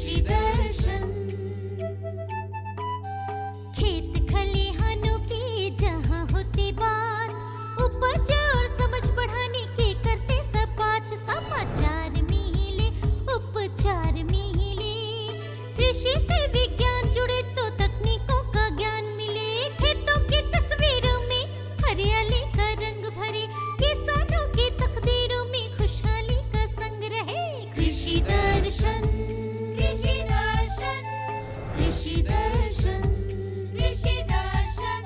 कृषि दर्शन। खेत खलिहानों की जहाँ होती बात, उपज और समझ बढ़ाने के करते सब बात। समाचार मिले, उपचार मिले, कृषि से विज्ञान जुड़े तो तकनीकों का ज्ञान मिले। खेतों की तस्वीरों में हरियाली का रंग भरे, किसानों की तकदीरों में खुशहाली का संग रहे। कृषि दर्शन, कृषि दर्शन, कृषि दर्शन, कृषि दर्शन,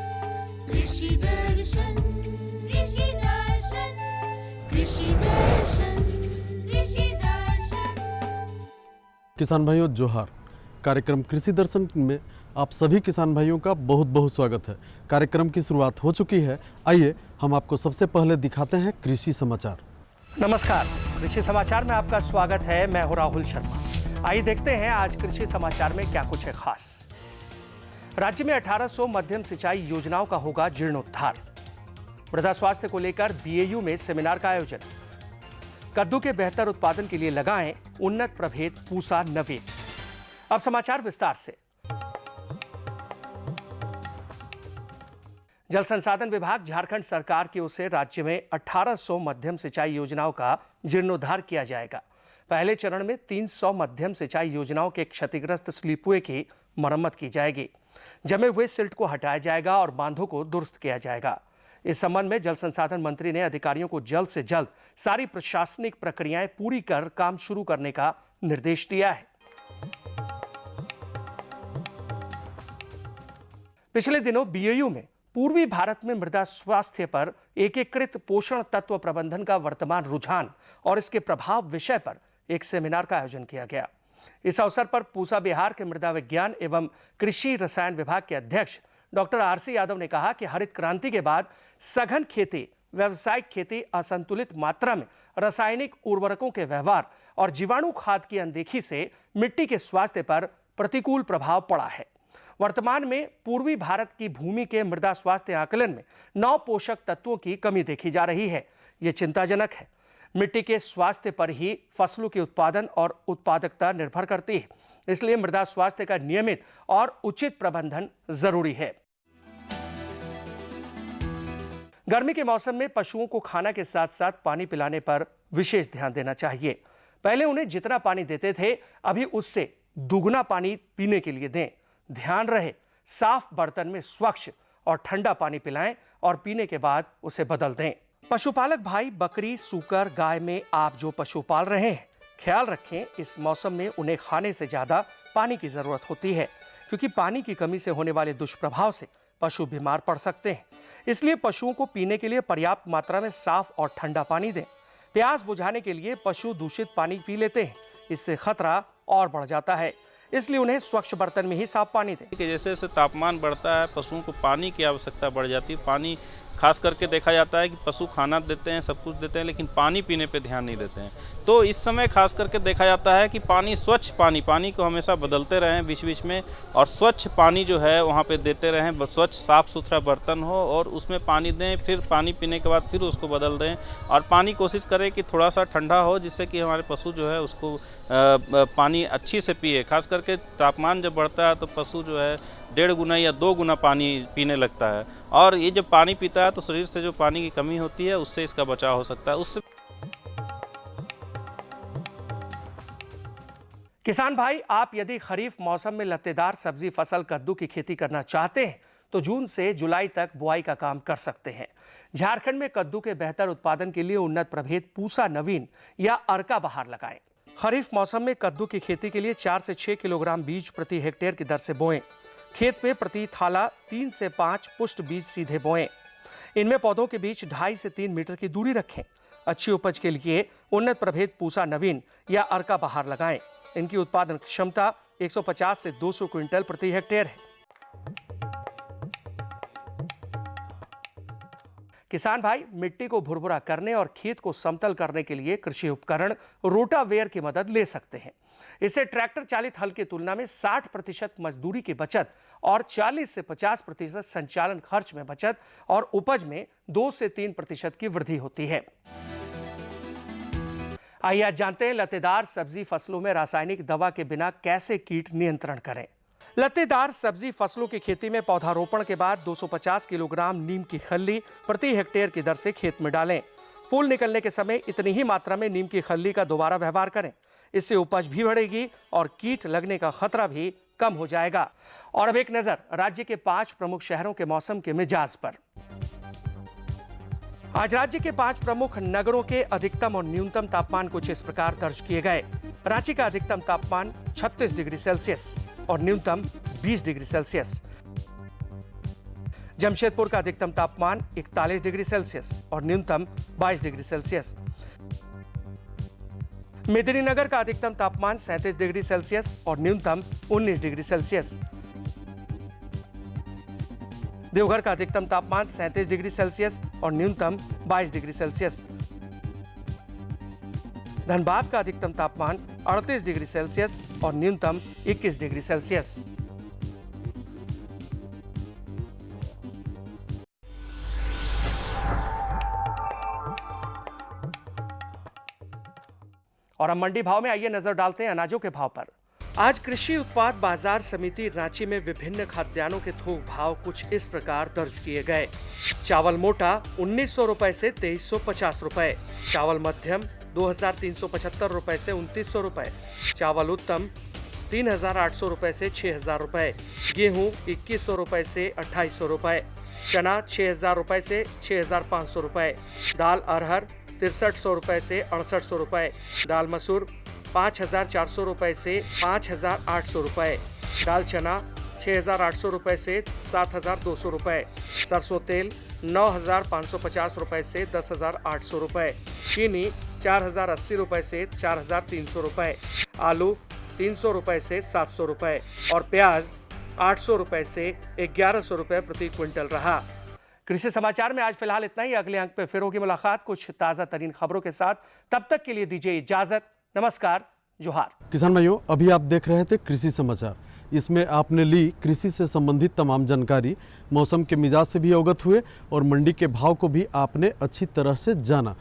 कृषि दर्शन, कृषि दर्शन, कृषि दर्शन, कृषि दर्शन। किसान भाइयों जोहार। कार्यक्रम कृषि दर्शन में आप सभी किसान भाइयों का बहुत बहुत स्वागत है। कार्यक्रम की शुरुआत हो चुकी है। आइए हम आपको सबसे पहले दिखाते हैं कृषि समाचार। नमस्कार, कृषि समाचार में आपका स्वागत है। मैं हूं राहुल शर्मा। आइए देखते हैं आज कृषि समाचार में क्या कुछ है खास। राज्य में 1800 मध्यम सिंचाई योजनाओं का होगा जीर्णोद्धार। मृदा स्वास्थ्य को लेकर बीएयू में सेमिनार का आयोजन। कद्दू के बेहतर उत्पादन के लिए लगाएं उन्नत प्रभेद पूसा नवीन। अब समाचार विस्तार से। जल संसाधन विभाग झारखंड सरकार की ओर से राज्य में 1800 मध्यम सिंचाई योजनाओं का जीर्णोद्धार किया जाएगा। पहले चरण में 300 मध्यम सिंचाई योजनाओं के क्षतिग्रस्त स्लीपवे की मरम्मत की जाएगी। जमे हुए सिल्ट को हटाया जाएगा और बांधों को दुरुस्त किया जाएगा। इस संबंध में जल संसाधन मंत्री ने अधिकारियों को जल्द से जल्द सारी प्रशासनिक प्रक्रियाएं पूरी कर काम शुरू करने का निर्देश दिया है। पिछले दिनों बीएयू में पूर्वी भारत में मृदा स्वास्थ्य पर एकीकृत पोषण तत्व प्रबंधन का वर्तमान रुझान और इसके प्रभाव विषय पर एक सेमिनार का आयोजन किया गया। इस अवसर पर पूसा बिहार के मृदा विज्ञान एवं कृषि रसायन विभाग के अध्यक्ष डॉक्टर आरसी यादव ने कहा कि हरित क्रांति के बाद सघन खेती, व्यावसायिक खेती, असंतुलित मात्रा में रासायनिक उर्वरकों के व्यवहार और जीवाणु खाद की अनदेखी से मिट्टी के स्वास्थ्य पर प्रतिकूल प्रभाव पड़ा है। वर्तमान में पूर्वी भारत की भूमि के मृदा स्वास्थ्य आकलन में 9 पोषक तत्वों की कमी देखी जा रही है। ये चिंताजनक है। मिट्टी के स्वास्थ्य पर ही फसलों के उत्पादन और उत्पादकता निर्भर करती है। इसलिए मृदा स्वास्थ्य का नियमित और उचित प्रबंधन जरूरी है। गर्मी के मौसम में पशुओं को खाना के साथ साथ पानी पिलाने पर विशेष ध्यान देना चाहिए। पहले उन्हें जितना पानी देते थे, अभी उससे दुगना पानी पीने के लिए दें। ध्यान रहे, साफ बर्तन में स्वच्छ और ठंडा पानी पिलाएं और पीने के बाद उसे बदल दें। पशुपालक भाई, बकरी, सूकर, गाय में आप जो पशु पाल रहे हैं, ख्याल रखें इस मौसम में उन्हें खाने से ज्यादा पानी की जरूरत होती है, क्योंकि पानी की कमी से होने वाले दुष्प्रभाव से पशु बीमार पड़ सकते हैं। इसलिए पशुओं को पीने के लिए पर्याप्त मात्रा में साफ और ठंडा पानी दें। प्यास बुझाने के लिए पशु दूषित पानी पी लेते हैं, इससे खतरा और बढ़ जाता है। इसलिए उन्हें स्वच्छ बर्तन में ही साफ पानी दें। जैसे जैसे तापमान बढ़ता है, पशुओं को पानी की आवश्यकता बढ़ जाती है। पानी खास करके देखा जाता है कि पशु खाना देते हैं, सब कुछ देते हैं, लेकिन पानी पीने पे ध्यान नहीं देते हैं। तो इस समय खास करके देखा जाता है कि पानी, स्वच्छ पानी को हमेशा बदलते रहें बीच बीच में, और स्वच्छ पानी जो है वहाँ पे देते रहें। स्वच्छ साफ़ सुथरा बर्तन हो और उसमें पानी दें, फिर पानी पीने के बाद फिर उसको बदल दें। और पानी कोशिश करें कि थोड़ा सा ठंडा हो, जिससे कि हमारे पशु जो है उसको पानी अच्छी से पिए। खास करके तापमान जब बढ़ता है तो पशु जो है 1.5 गुना या 2 गुना पानी पीने लगता है, और ये जब पानी पीता है तो शरीर से जो पानी की कमी होती है उससे इसका बचाव हो सकता है। उससे किसान भाई, आप यदि खरीफ मौसम में लत्तेदार सब्जी फसल कद्दू की खेती करना चाहते हैं तो जून से जुलाई तक बुआई का काम कर सकते हैं। झारखंड में कद्दू के बेहतर उत्पादन के लिए उन्नत प्रभेद पूसा नवीन या अर्का बहार लगाएं। खरीफ मौसम में कद्दू की खेती के लिए 4 से 6 किलोग्राम बीज प्रति हेक्टेयर की दर से बोएं। खेत में प्रति थाला 3 से 5 पुष्ट बीज सीधे बोएं। इनमें पौधों के बीच 2.5 से 3 मीटर की दूरी रखें। अच्छी उपज के लिए उन्नत प्रभेद पूसा नवीन या अर्का बहार लगाएं। इनकी उत्पादन क्षमता 150 से 200 क्विंटल प्रति हेक्टेयर है। किसान भाई, मिट्टी को भुरभुरा करने और खेत को समतल करने के लिए कृषि उपकरण रोटावेयर की मदद ले सकते हैं। इससे ट्रैक्टर चालित हल की तुलना में 60% मजदूरी की बचत और 40 से 50% संचालन खर्च में बचत और उपज में 2 से 3% की वृद्धि होती है। आइए आज जानते हैं लतेदार सब्जी फसलों में रासायनिक दवा के बिना कैसे कीट नियंत्रण करें। लतेदार सब्जी फसलों की खेती में पौधारोपण के बाद 250 किलोग्राम नीम की खल्ली प्रति हेक्टेयर की दर से खेत में डालें। फूल निकलने के समय इतनी ही मात्रा में नीम की खल्ली का दोबारा व्यवहार करें। इससे उपज भी बढ़ेगी और कीट लगने का खतरा भी कम हो जाएगा। और अब एक नजर राज्य के 5 प्रमुख शहरों के मौसम के मिजाज पर। आज राज्य के 5 प्रमुख नगरों के अधिकतम और न्यूनतम तापमान कुछ इस प्रकार दर्ज किए गए। रांची का अधिकतम तापमान 36 डिग्री सेल्सियस और न्यूनतम 20 डिग्री सेल्सियस। जमशेदपुर का अधिकतम तापमान 41 डिग्री सेल्सियस और न्यूनतम 22 डिग्री सेल्सियस। मेदिनीनगर का अधिकतम तापमान 37 डिग्री सेल्सियस और न्यूनतम 19 डिग्री सेल्सियस। देवघर का अधिकतम तापमान 37 डिग्री सेल्सियस और न्यूनतम 22 डिग्री सेल्सियस। धनबाद का अधिकतम तापमान 38 डिग्री सेल्सियस और न्यूनतम 21 डिग्री सेल्सियस। और अब मंडी भाव में आइए नजर डालते हैं अनाजों के भाव पर। आज कृषि उत्पाद बाजार समिति रांची में विभिन्न खाद्यान्नों के थोक भाव कुछ इस प्रकार दर्ज किए गए। चावल मोटा 1900 रुपए से 2350 रुपए, चावल मध्यम 2375 रुपए से 2900 रुपए, चावल उत्तम 3800 रुपए से 6000 रुपए, गेहूं 2100 रुपए से 2800 रुपए, चना 6000 रुपए से 6500 रुपए, दाल अरहर 6300 रुपए से 6800 रुपए, दाल मसूर 5400 रुपए से 5800 रुपए, दाल चना 6800 रुपए से 7200 रुपए, सरसों तेल 9550 रुपए से 10800 रुपए, चीनी 4080 रुपए से 4300 रुपए, आलू 300 रुपए से 700 रुपए और प्याज 800 रुपए से 1100 रुपए प्रति क्विंटल रहा। कृषि समाचार में आज फिलहाल इतना ही। अगले अंक पे फिर होगी मुलाकात कुछ ताजा तरीन खबरों के साथ। तब तक के लिए दीजिए इजाजत। नमस्कार, जोहार। किसान भाइयों, अभी आप देख रहे थे कृषि समाचार। इसमें आपने ली कृषि से संबंधित तमाम जानकारी, मौसम के मिजाज से भी अवगत हुए और मंडी के भाव को भी आपने अच्छी तरह से जाना।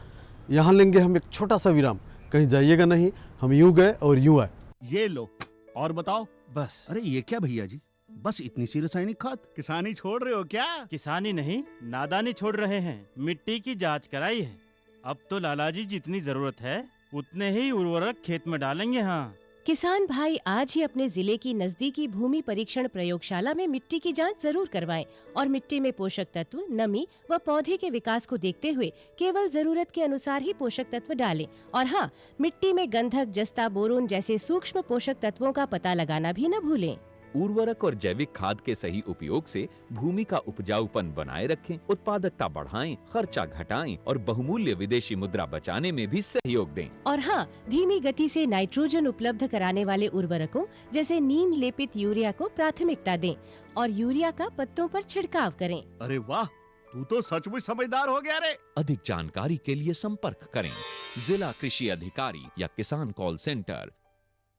यहाँ लेंगे हम एक छोटा सा विराम, कहीं जाइएगा नहीं। हम यूं गए और यूं आए। ये लो और बताओ। बस। अरे ये क्या भैया जी, बस इतनी सी रासायनिक खाद? किसानी छोड़ रहे हो क्या? किसानी नहीं, नादानी छोड़ रहे हैं। मिट्टी की जांच कराई है। अब तो लालाजी जितनी जरूरत है उतने ही उर्वरक खेत में डालेंगे। हाँ, किसान भाई आज ही अपने जिले की नजदीकी भूमि परीक्षण प्रयोगशाला में मिट्टी की जांच जरूर करवाएं और मिट्टी में पोषक तत्व, नमी व पौधे के विकास को देखते हुए केवल जरूरत के अनुसार ही पोषक तत्व डालें। और हाँ, मिट्टी में गंधक, जस्ता, बोरोन जैसे सूक्ष्म पोषक तत्वों का पता लगाना भी न भूलें। उर्वरक और जैविक खाद के सही उपयोग से भूमि का उपजाऊपन बनाए रखें, उत्पादकता बढ़ाएं, खर्चा घटाएं और बहुमूल्य विदेशी मुद्रा बचाने में भी सहयोग दें। और हाँ, धीमी गति से नाइट्रोजन उपलब्ध कराने वाले उर्वरकों जैसे नीम लेपित यूरिया को प्राथमिकता दें और यूरिया का पत्तों पर छिड़काव करें। अरे वाह, तू तो सचमुच समझदार हो गया रे। अधिक जानकारी के लिए संपर्क करें जिला कृषि अधिकारी या किसान कॉल सेंटर।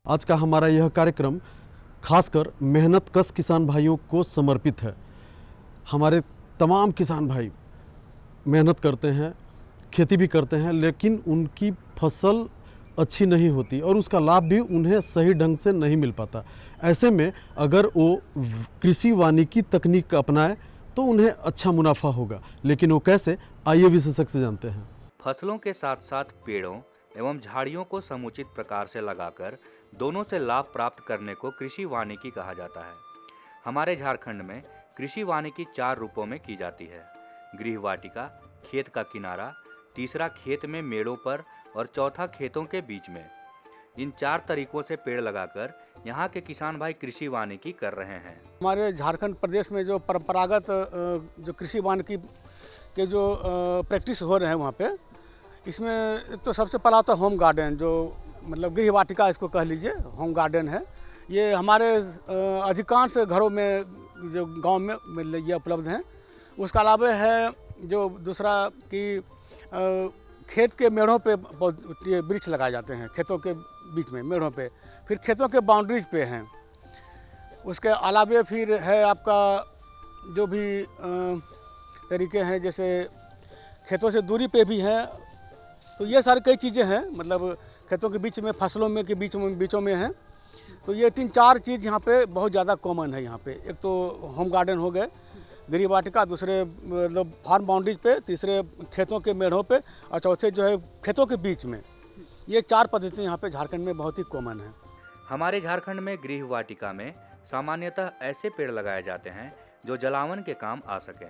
आज का हमारा यह कार्यक्रम खासकर मेहनत कश किसान भाइयों को समर्पित है। हमारे तमाम किसान भाई मेहनत करते हैं, खेती भी करते हैं, लेकिन उनकी फसल अच्छी नहीं होती और उसका लाभ भी उन्हें सही ढंग से नहीं मिल पाता। ऐसे में अगर वो कृषि वानिकी तकनीक अपनाए तो उन्हें अच्छा मुनाफा होगा। लेकिन वो कैसे, आइए विशेषज्ञ से जानते हैं। फसलों के साथ साथ पेड़ों एवं झाड़ियों को समुचित प्रकार से लगाकर दोनों से लाभ प्राप्त करने को कृषि वानिकी कहा जाता है। हमारे झारखंड में कृषि वानिकी 4 रूपों में की जाती है। गृह वाटिका, खेत का किनारा, तीसरा खेत में मेड़ों पर और चौथा खेतों के बीच में। इन 4 तरीकों से पेड़ लगाकर यहाँ के किसान भाई कृषि वानिकी कर रहे हैं। हमारे झारखंड प्रदेश में जो परंपरागत जो कृषि वानिकी के जो प्रैक्टिस हो रहे हैं वहाँ पे, इसमें तो सबसे पहला तो होम गार्डन, जो मतलब गृह वाटिका इसको कह लीजिए, होम गार्डन है। ये हमारे अधिकांश घरों में जो गांव में मतलब ये उपलब्ध हैं। उसके अलावा है जो दूसरा कि खेत के मेढ़ों पे वृक्ष लगाए जाते हैं, खेतों के बीच में मेढ़ों पे, फिर खेतों के बाउंड्रीज पे हैं। उसके अलावा फिर है आपका जो भी तरीके हैं, जैसे खेतों से दूरी पे भी हैं। तो ये सारी कई चीज़ें हैं, मतलब खेतों के बीच में, फसलों में के बीचों में हैं। तो ये 3-4 चीज़ यहाँ पे बहुत ज़्यादा कॉमन है। यहाँ पे एक तो होम गार्डन हो गए, गृह वाटिका, दूसरे मतलब फार्म बाउंड्रीज पे, तीसरे खेतों के मेढ़ों पे, और चौथे जो है खेतों के बीच में। ये 4 पद्धति यहाँ पे झारखंड में बहुत ही कॉमन है। हमारे झारखंड में गृह वाटिका में सामान्यतः ऐसे पेड़ लगाए जाते हैं जो जलावन के काम आ सकें,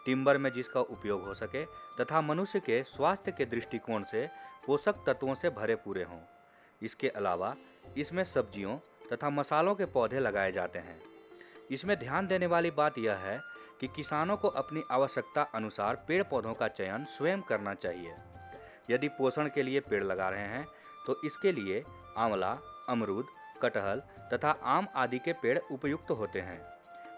टिम्बर में जिसका उपयोग हो सके तथा मनुष्य के स्वास्थ्य के दृष्टिकोण से पोषक तत्वों से भरे पूरे हों। इसके अलावा इसमें सब्जियों तथा मसालों के पौधे लगाए जाते हैं। इसमें ध्यान देने वाली बात यह है कि किसानों को अपनी आवश्यकता अनुसार पेड़ पौधों का चयन स्वयं करना चाहिए। यदि पोषण के लिए पेड़ लगा रहे हैं तो इसके लिए आंवला, अमरूद, कटहल तथा आम आदि के पेड़ उपयुक्त होते हैं।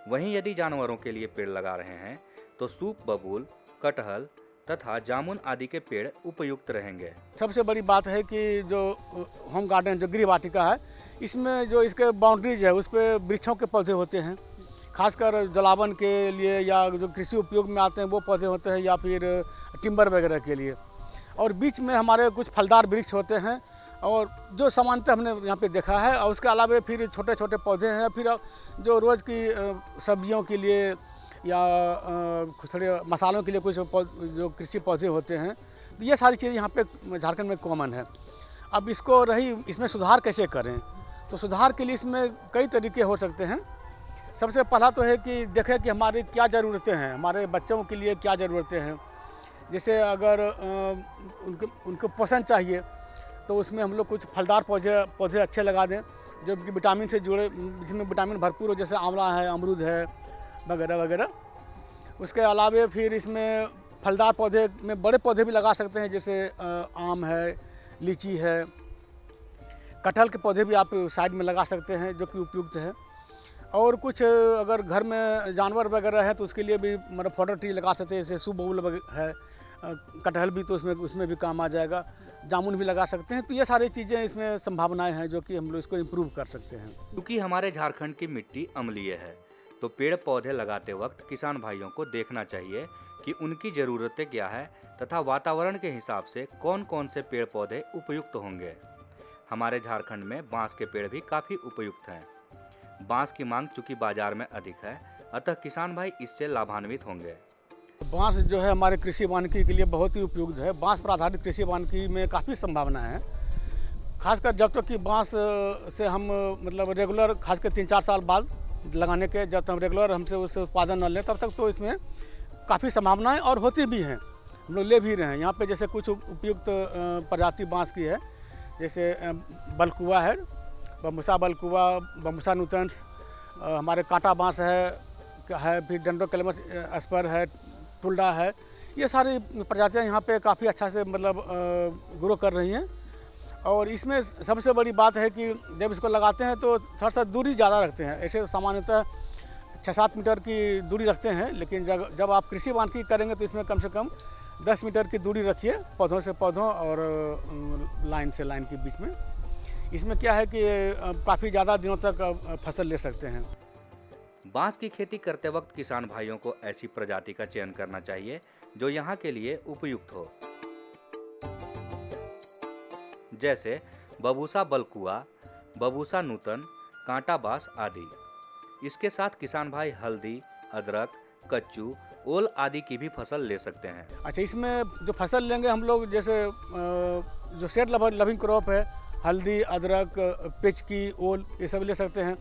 वहीं यदि जानवरों के लिए पेड़ लगा रहे हैं तो सूप, बबूल, कटहल तथा जामुन आदि के पेड़ उपयुक्त रहेंगे। सबसे बड़ी बात है कि जो होम गार्डन, जो गृह वाटिका है, इसमें जो इसके बाउंड्रीज है उस पर वृक्षों के पौधे होते हैं, खासकर जलावन के लिए या जो कृषि उपयोग में आते हैं वो पौधे होते हैं, या फिर टिम्बर वगैरह के लिए। और बीच में हमारे कुछ फलदार वृक्ष होते हैं, और जो सामान्यतः हमने यहाँ पे देखा है। और उसके अलावा फिर छोटे छोटे पौधे हैं, फिर जो रोज़ की सब्जियों के लिए या थोड़े मसालों के लिए कुछ जो कृषि पौधे होते हैं। तो ये सारी चीज़ें यहाँ पे झारखंड में कॉमन है। अब इसमें सुधार कैसे करें, तो सुधार के लिए इसमें कई तरीके हो सकते हैं। सबसे पहला तो है कि देखें कि हमारी क्या ज़रूरतें हैं, हमारे बच्चों के लिए क्या ज़रूरतें हैं। जैसे अगर उनको पोषण चाहिए तो उसमें हम लोग कुछ फलदार पौधे अच्छे लगा दें जो कि विटामिन से जुड़े, जिसमें विटामिन भरपूर हो, जैसे आंवला है, अमरूद है वगैरह वगैरह। उसके अलावा फिर इसमें फलदार पौधे में बड़े पौधे भी लगा सकते हैं, जैसे आम है, लीची है, कटहल के पौधे भी आप साइड में लगा सकते हैं जो कि उपयुक्त है। और कुछ अगर घर में जानवर वगैरह है तो उसके लिए भी मतलब फॉडर ट्री लगा सकते हैं, जैसे सूप बबूल है, कटहल भी तो उसमें भी काम आ जाएगा, जामुन भी लगा सकते हैं। तो ये सारी चीज़ें इसमें संभावनाएं हैं जो कि हम लोग इसको इम्प्रूव कर सकते हैं। क्योंकि हमारे झारखंड की मिट्टी अम्लीय है तो पेड़ पौधे लगाते वक्त किसान भाइयों को देखना चाहिए कि उनकी ज़रूरतें क्या है तथा वातावरण के हिसाब से कौन कौन से पेड़ पौधे उपयुक्त होंगे। हमारे झारखंड में बांस के पेड़ भी काफ़ी उपयुक्त हैं। बांस की मांग चूँकि बाजार में अधिक है, अतः किसान भाई इससे लाभान्वित होंगे। बांस जो है हमारे कृषि वानिकी के लिए बहुत ही उपयुक्त है। बांस पर आधारित कृषि वानिकी में काफ़ी संभावना है, खासकर जब तक कि बांस से हम मतलब रेगुलर, खासकर 3-4 साल बाद लगाने के, जब तक हम रेगुलर हमसे उससे उत्पादन न लें तब तक तो इसमें काफ़ी संभावनाएं और होती भी हैं, हम लोग ले भी रहे हैं। यहाँ पे जैसे कुछ उपयुक्त प्रजाति बांस की है, जैसे बलकुआ है, बम्बूसा बलकुआ, बम्बूसा नूतन्स, हमारे कांटा बांस है, फिर डेंड्रोकैलमस एस्पर है, टुल्डा है। ये सारी प्रजातियाँ यहाँ पे काफ़ी अच्छा से मतलब ग्रो कर रही हैं। और इसमें सबसे बड़ी बात है कि जब इसको लगाते हैं तो थोड़ा सा दूरी ज़्यादा रखते हैं। ऐसे सामान्यतः 6-7 मीटर की दूरी रखते हैं, लेकिन जब आप कृषि वानिकी करेंगे तो इसमें कम से कम 10 मीटर की दूरी रखिए पौधों से पौधों और लाइन से लाइन के बीच में। इसमें क्या है कि काफ़ी ज़्यादा दिनों तक फसल ले सकते हैं। बांस की खेती करते वक्त किसान भाइयों को ऐसी प्रजाति का चयन करना चाहिए जो यहाँ के लिए उपयुक्त हो, जैसे बबूसा बलकुआ, बबूसा नूतन, कांटा बांस आदि। इसके साथ किसान भाई हल्दी, अदरक, कच्चू, ओल आदि की भी फसल ले सकते हैं। अच्छा, इसमें जो फसल लेंगे हम लोग, जैसे जो सेड लविंग क्रॉप है, हल्दी, अदरक, पिचकी, ओल, ये सब ले सकते हैं।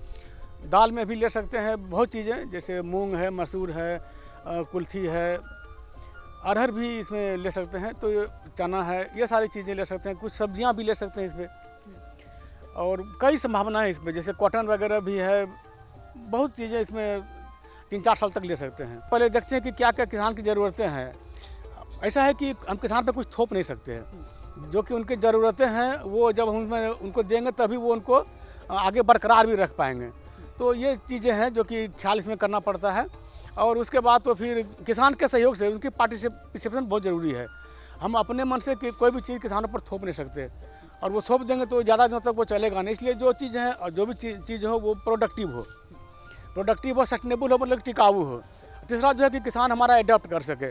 दाल में भी ले सकते हैं बहुत चीज़ें, जैसे मूंग है, मसूर है, कुल्थी है, अरहर भी इसमें ले सकते हैं, तो चना है, ये सारी चीज़ें ले सकते हैं। कुछ सब्जियां भी ले सकते हैं इसमें, और कई संभावनाएं हैं इसमें, जैसे कॉटन वगैरह भी है। बहुत चीज़ें इसमें 3-4 साल तक ले सकते हैं। पहले देखते हैं कि क्या क्या किसान की ज़रूरतें हैं। ऐसा है कि हम किसान पे कुछ थोप नहीं सकते हैं, जो कि उनकी ज़रूरतें हैं वो जब हम उनको देंगे तभी वो उनको आगे बरकरार भी रख पाएंगे। तो ये चीज़ें हैं जो कि ख्याल इसमें करना पड़ता है। और उसके बाद तो फिर किसान के सहयोग से उनकी पार्टिसिपेशन बहुत ज़रूरी है। हम अपने मन से कोई भी चीज़ किसानों पर थोप नहीं सकते, और वो थोप देंगे तो ज़्यादा दिनों तक वो चलेगा नहीं। इसलिए जो चीज़ है और जो भी चीज़ हो वो प्रोडक्टिव हो, सस्टेनेबल हो, मतलब टिकाऊ हो। तीसरा जो है कि किसान हमारा एडॉप्ट कर सके।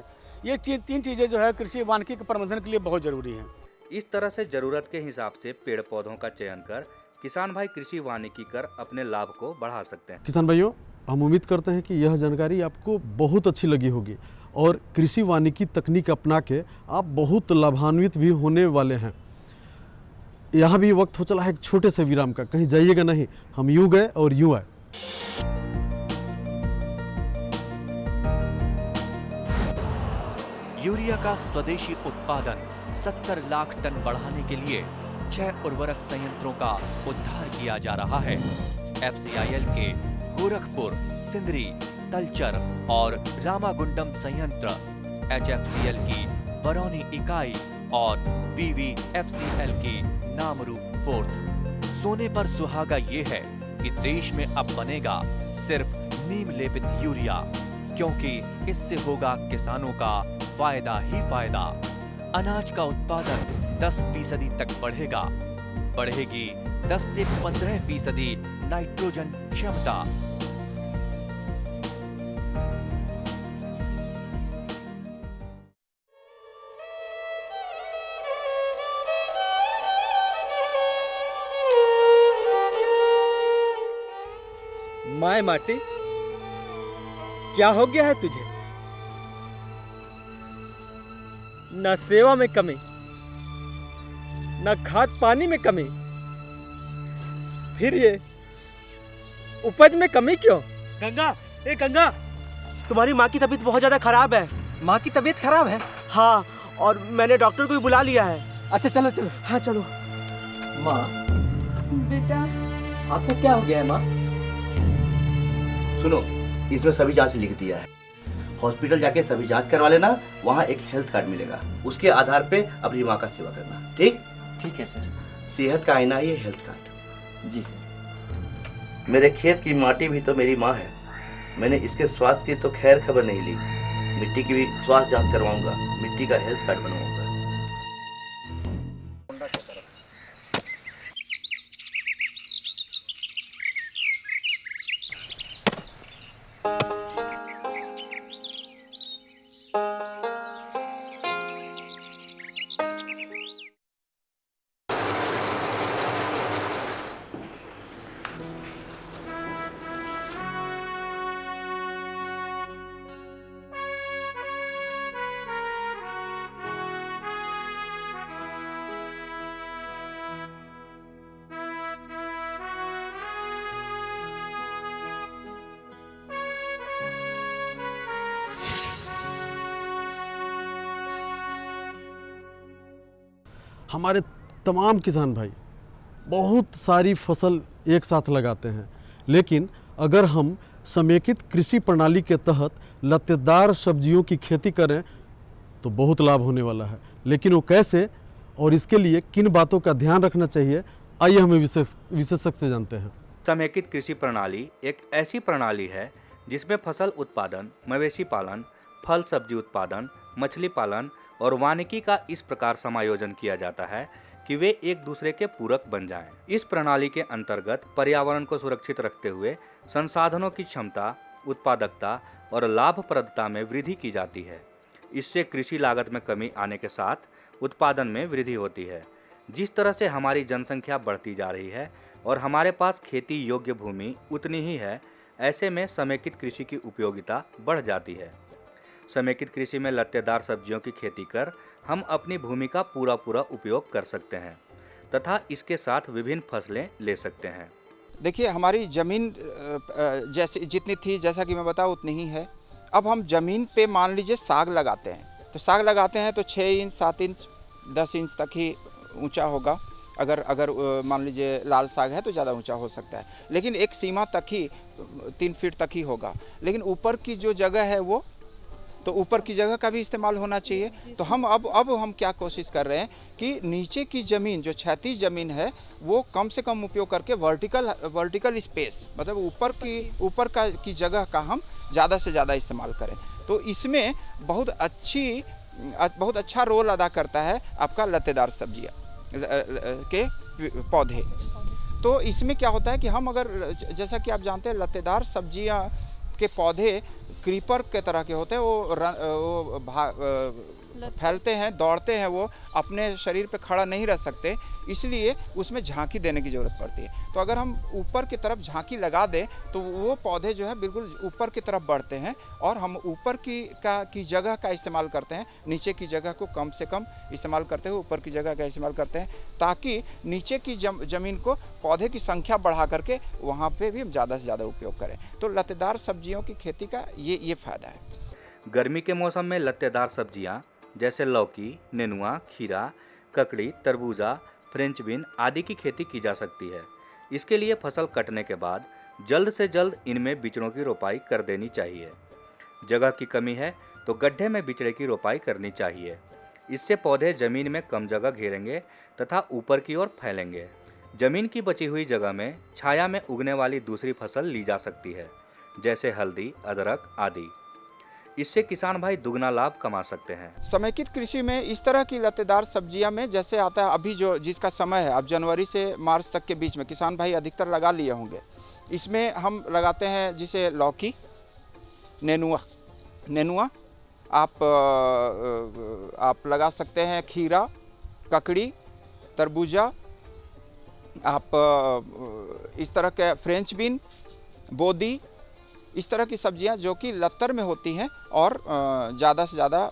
ये 3 चीज़ें जो है कृषि वानिकी के प्रबंधन के लिए बहुत ज़रूरी हैं। इस तरह से जरूरत के हिसाब से पेड़ पौधों का चयन कर किसान भाई कृषि वानिकी कर अपने लाभ को बढ़ा सकते हैं। किसान भाइयों, हम उम्मीद करते हैं कि यह जानकारी आपको बहुत अच्छी लगी होगी और कृषि वानिकी तकनीक अपना के आप बहुत लाभान्वित भी होने वाले हैं। यहाँ भी वक्त हो चला है एक छोटे से विराम का, कहीं जाइएगा नहीं, हम यूं गए और यूं आए। यूरिया का स्वदेशी उत्पादन 70 लाख टन बढ़ाने के लिए 6 उर्वरक संयंत्रों का उद्धार किया जा रहा है। FCIL के गोरखपुर, सिंदरी, तलचर और रामागुंडम संयंत्र, HFCL की बरौनी इकाई और BVFCL की नामरू फोर्थ। सोने पर सुहागा ये है कि देश में अब बनेगा सिर्फ नीम लेपित यूरिया, क्योंकि इससे होगा किसानों का फायदा ही फायदा। अनाज का उत्पादन 10% तक बढ़ेगा। बढ़ेगी 10 से 15% नाइट्रोजन क्षमता। माय माटी, क्या हो गया है तुझे? न सेवा में कमी, न खाद पानी में कमी, फिर ये उपज में कमी क्यों? गंगा, ए गंगा, तुम्हारी माँ की तबीयत बहुत ज्यादा खराब है। माँ की तबीयत खराब है? हाँ, और मैंने डॉक्टर को भी बुला लिया है। अच्छा चलो चलो। हाँ चलो। माँ बेटा, आपको क्या हो गया है माँ? सुनो, इसमें सभी जांच लिख दिया है। हॉस्पिटल जाके सभी जांच करवा लेना, वहाँ एक हेल्थ कार्ड मिलेगा, उसके आधार पे अपनी माँ का सेवा करना। ठीक? ठीक है सर। सेहत का आईना ये हेल्थ कार्ड। जी सर। मेरे खेत की माटी भी तो मेरी माँ है, मैंने इसके स्वास्थ्य की तो खैर खबर नहीं ली। मिट्टी की भी स्वास्थ्य जांच करवाऊंगा, मिट्टी का हेल्थ कार्ड बनवाऊंगा। हमारे तमाम किसान भाई बहुत सारी फसल एक साथ लगाते हैं, लेकिन अगर हम समेकित कृषि प्रणाली के तहत लत्तेदार सब्जियों की खेती करें तो बहुत लाभ होने वाला है। लेकिन वो कैसे और इसके लिए किन बातों का ध्यान रखना चाहिए, आइए हमें विशेषज्ञ से जानते हैं। समेकित कृषि प्रणाली एक ऐसी प्रणाली है जिसमें फसल उत्पादन, मवेशी पालन, फल सब्जी उत्पादन, मछली पालन और वानिकी का इस प्रकार समायोजन किया जाता है कि वे एक दूसरे के पूरक बन जाएं। इस प्रणाली के अंतर्गत पर्यावरण को सुरक्षित रखते हुए संसाधनों की क्षमता, उत्पादकता और लाभप्रदता में वृद्धि की जाती है। इससे कृषि लागत में कमी आने के साथ उत्पादन में वृद्धि होती है। जिस तरह से हमारी जनसंख्या बढ़ती जा रही है और हमारे पास खेती योग्य भूमि उतनी ही है, ऐसे में समेकित कृषि की उपयोगिता बढ़ जाती है। समेकित कृषि में लत्तेदार सब्जियों की खेती कर हम अपनी भूमि का पूरा उपयोग कर सकते हैं तथा इसके साथ विभिन्न फसलें ले सकते हैं। देखिए, हमारी ज़मीन जैसे जितनी थी, जैसा कि मैं बताऊँ, उतनी ही है। अब हम ज़मीन पे मान लीजिए साग लगाते हैं, तो साग लगाते हैं तो 6 इंच, 7 इंच, 10 इंच तक ही ऊंचा होगा। अगर मान लीजिए लाल साग है तो ज़्यादा ऊंचा हो सकता है, लेकिन एक सीमा तक ही 3 फीट तक ही होगा। लेकिन ऊपर की जो जगह है वो तो ऊपर की जगह का भी इस्तेमाल होना चाहिए। तो हम अब हम क्या कोशिश कर रहे हैं कि नीचे की ज़मीन, जो क्षैतिज ज़मीन है, वो कम से कम उपयोग करके वर्टिकल स्पेस, मतलब ऊपर की जगह का हम ज़्यादा से ज़्यादा इस्तेमाल करें। तो इसमें बहुत अच्छा रोल अदा करता है आपका लत्तेदार सब्जियाँ के पौधे। तो इसमें क्या होता है कि हम अगर, जैसा कि आप जानते हैं, लत्तेदार सब्जियां के पौधे क्रीपर के तरह के होते हैं, वो फैलते हैं, दौड़ते हैं, वो अपने शरीर पे खड़ा नहीं रह सकते, इसलिए उसमें झांकी देने की ज़रूरत पड़ती है। तो अगर हम ऊपर की तरफ झांकी लगा दें तो वो पौधे जो है बिल्कुल ऊपर की तरफ बढ़ते हैं और हम ऊपर की जगह का इस्तेमाल करते हैं, नीचे की जगह को कम से कम इस्तेमाल करते हुए ऊपर की जगह का इस्तेमाल करते हैं, ताकि नीचे की ज़मीन को पौधे की संख्या बढ़ा करके वहाँ पे भी हम ज़्यादा से ज़्यादा उपयोग करें। तो लतेदार सब्जियों की खेती का ये फ़ायदा है। गर्मी के मौसम में लत्तेदार सब्जियां जैसे लौकी, नेनुआ, खीरा, ककड़ी, तरबूजा, फ्रेंच बीन आदि की खेती की जा सकती है। इसके लिए फसल कटने के बाद जल्द से जल्द इनमें बिचड़ों की रोपाई कर देनी चाहिए। जगह की कमी है तो गड्ढे में बिचड़े की रोपाई करनी चाहिए। इससे पौधे जमीन में कम जगह घेरेंगे तथा ऊपर की ओर फैलेंगे। जमीन की बची हुई जगह में छाया में उगने वाली दूसरी फसल ली जा सकती है, जैसे हल्दी, अदरक आदि। इससे किसान भाई दुगना लाभ कमा सकते हैं। समेकित कृषि में इस तरह की लतेदार सब्जियां में जैसे आता है अभी जो जिसका समय है, अब जनवरी से मार्च तक के बीच में किसान भाई अधिकतर लगा लिए होंगे। इसमें हम लगाते हैं जिसे लौकी, नेनुआ आप लगा सकते हैं, खीरा, ककड़ी, तरबूजा, आप इस तरह के फ्रेंच बीन, बोदी, इस तरह की सब्जियां जो कि लत्तर में होती हैं और ज़्यादा से ज़्यादा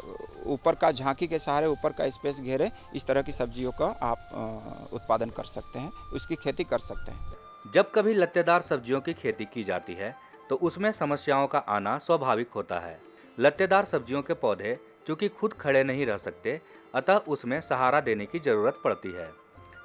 ऊपर का झांकी के सहारे ऊपर का स्पेस घेरे, इस तरह की सब्जियों का आप उत्पादन कर सकते हैं, उसकी खेती कर सकते हैं। जब कभी लत्तेदार सब्जियों की खेती की जाती है तो उसमें समस्याओं का आना स्वाभाविक होता है। लत्तेदार सब्जियों के पौधे चूँकि खुद खड़े नहीं रह सकते, अतः उसमें सहारा देने की ज़रूरत पड़ती है।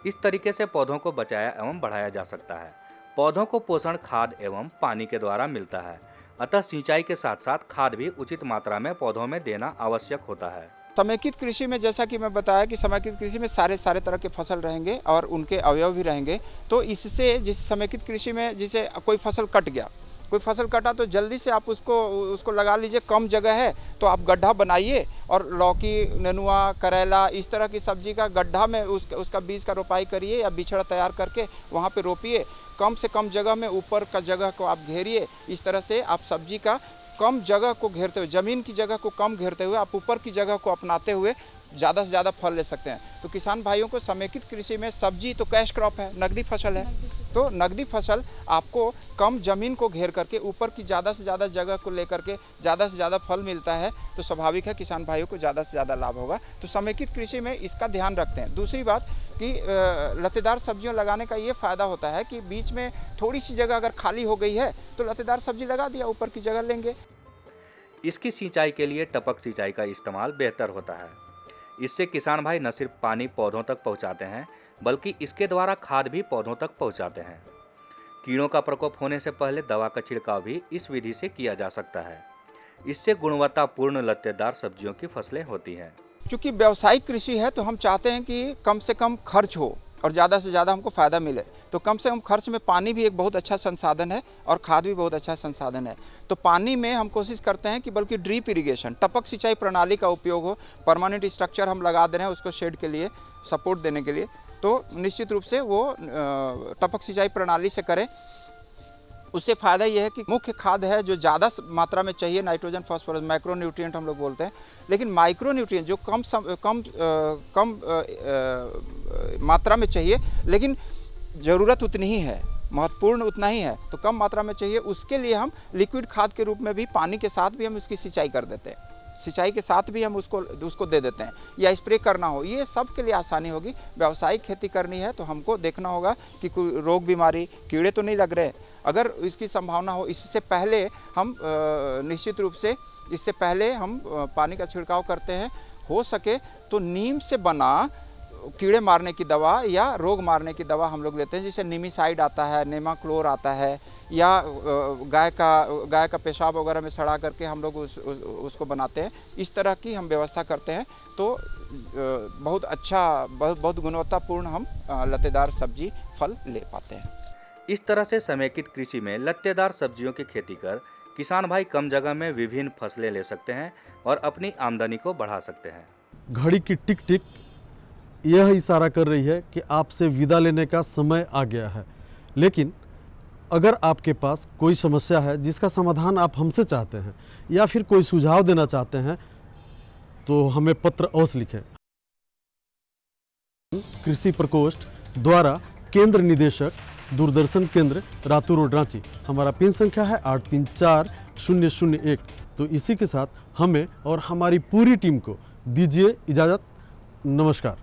इस तरीके से पौधों को बचाया एवं बढ़ाया जा सकता है। पौधों को पोषण खाद एवं पानी के द्वारा मिलता है, अतः सिंचाई के साथ साथ खाद भी उचित मात्रा में पौधों में देना आवश्यक होता है। समेकित कृषि में जैसा कि मैं बताया कि समेकित कृषि में सारे तरह के फसल रहेंगे और उनके अवयव भी रहेंगे। तो इससे जिस समेकित कृषि में जिसे कोई फसल कट गया, कोई फसल कटा तो जल्दी से आप उसको लगा लीजिए। कम जगह है तो आप गड्ढा बनाइए और लौकी, नेनुआ, करेला इस तरह की सब्जी का गड्ढा में उसका बीज का रोपाई करिए या बिछड़ा तैयार करके वहाँ पे रोपिए। कम से कम जगह में ऊपर का जगह को आप घेरिए। इस तरह से आप सब्जी का कम जगह को घेरते हुए, ज़मीन की जगह को कम घेरते हुए आप ऊपर की जगह को अपनाते हुए ज़्यादा से ज़्यादा फल ले सकते हैं। तो किसान भाइयों को समेकित कृषि में सब्जी तो कैश क्रॉप है, नकदी फसल है, तो नकदी फसल आपको कम ज़मीन को घेर करके ऊपर की ज़्यादा से ज़्यादा जगह को लेकर के ज़्यादा से ज़्यादा फल मिलता है, तो स्वाभाविक है किसान भाइयों को ज़्यादा से ज़्यादा लाभ होगा। तो समेकित कृषि में इसका ध्यान रखते हैं। दूसरी बात कि लतेदार सब्जियां लगाने का ये फ़ायदा होता है कि बीच में थोड़ी सी जगह अगर खाली हो गई है तो लतेदार सब्जी लगा दिया, ऊपर की जगह लेंगे। इसकी सिंचाई के लिए टपक सिंचाई का इस्तेमाल बेहतर होता है। इससे किसान भाई न सिर्फ पानी पौधों तक पहुंचाते हैं, बल्कि इसके द्वारा खाद भी पौधों तक पहुंचाते हैं। कीड़ों का प्रकोप होने से पहले दवा का छिड़काव भी इस विधि से किया जा सकता है। इससे गुणवत्तापूर्ण लत्तेदार सब्जियों की फसलें होती हैं। चूँकि व्यावसायिक कृषि है तो हम चाहते हैं कि कम से कम खर्च हो और ज़्यादा से ज़्यादा हमको फ़ायदा मिले। तो कम से कम खर्च में पानी भी एक बहुत अच्छा संसाधन है और खाद भी बहुत अच्छा संसाधन है। तो पानी में हम कोशिश करते हैं कि बल्कि ड्रिप इरिगेशन, टपक सिंचाई प्रणाली का उपयोग हो। परमानेंट स्ट्रक्चर हम लगा दे रहे हैं उसको शेड के लिए, सपोर्ट देने के लिए। तो निश्चित रूप से वो टपक सिंचाई प्रणाली से करें। उससे फ़ायदा ये है कि मुख्य खाद है जो ज़्यादा मात्रा में चाहिए, नाइट्रोजन, फास्फोरस, माइक्रो न्यूट्रिएंट हम लोग बोलते हैं। लेकिन माइक्रो न्यूट्रिएंट जो कम मात्रा में चाहिए, लेकिन ज़रूरत उतनी ही है, महत्वपूर्ण उतना ही है, तो कम मात्रा में चाहिए। उसके लिए हम लिक्विड खाद के रूप में भी पानी के साथ भी हम उसकी सिंचाई कर देते हैं। सिंचाई के साथ भी हम उसको दे देते हैं, या स्प्रे करना हो, ये सब के लिए आसानी होगी। व्यावसायिक खेती करनी है तो हमको देखना होगा कि कोई रोग बीमारी, कीड़े तो नहीं लग रहे। अगर इसकी संभावना हो, इससे पहले हम निश्चित रूप से इससे पहले हम पानी का छिड़काव करते हैं। हो सके तो नीम से बना कीड़े मारने की दवा या रोग मारने की दवा हम लोग लेते हैं, जैसे निमिसाइड आता है, नेमाक्लोर आता है, या गाय का पेशाब वगैरह में सड़ा करके हम लोग उसको बनाते हैं। इस तरह की हम व्यवस्था करते हैं तो बहुत अच्छा, बहुत गुणवत्तापूर्ण हम लतेदार सब्जी फल ले पाते हैं। इस तरह से समेकित कृषि में लत्तेदार सब्जियों की खेती कर किसान भाई कम जगह में विभिन्न फसलें ले सकते हैं और अपनी आमदनी को बढ़ा सकते हैं। घड़ी की टिक टिक यह इशारा कर रही है कि आपसे विदा लेने का समय आ गया है। लेकिन अगर आपके पास कोई समस्या है जिसका समाधान आप हमसे चाहते हैं, या फिर कोई सुझाव देना चाहते हैं, तो हमें पत्र अवश्य लिखें। कृषि प्रकोष्ठ द्वारा केंद्र निदेशक, दूरदर्शन केंद्र, रातू रोड, रांची। हमारा पिन संख्या है 834001। तो इसी के साथ हमें और हमारी पूरी टीम को दीजिए इजाज़त। नमस्कार।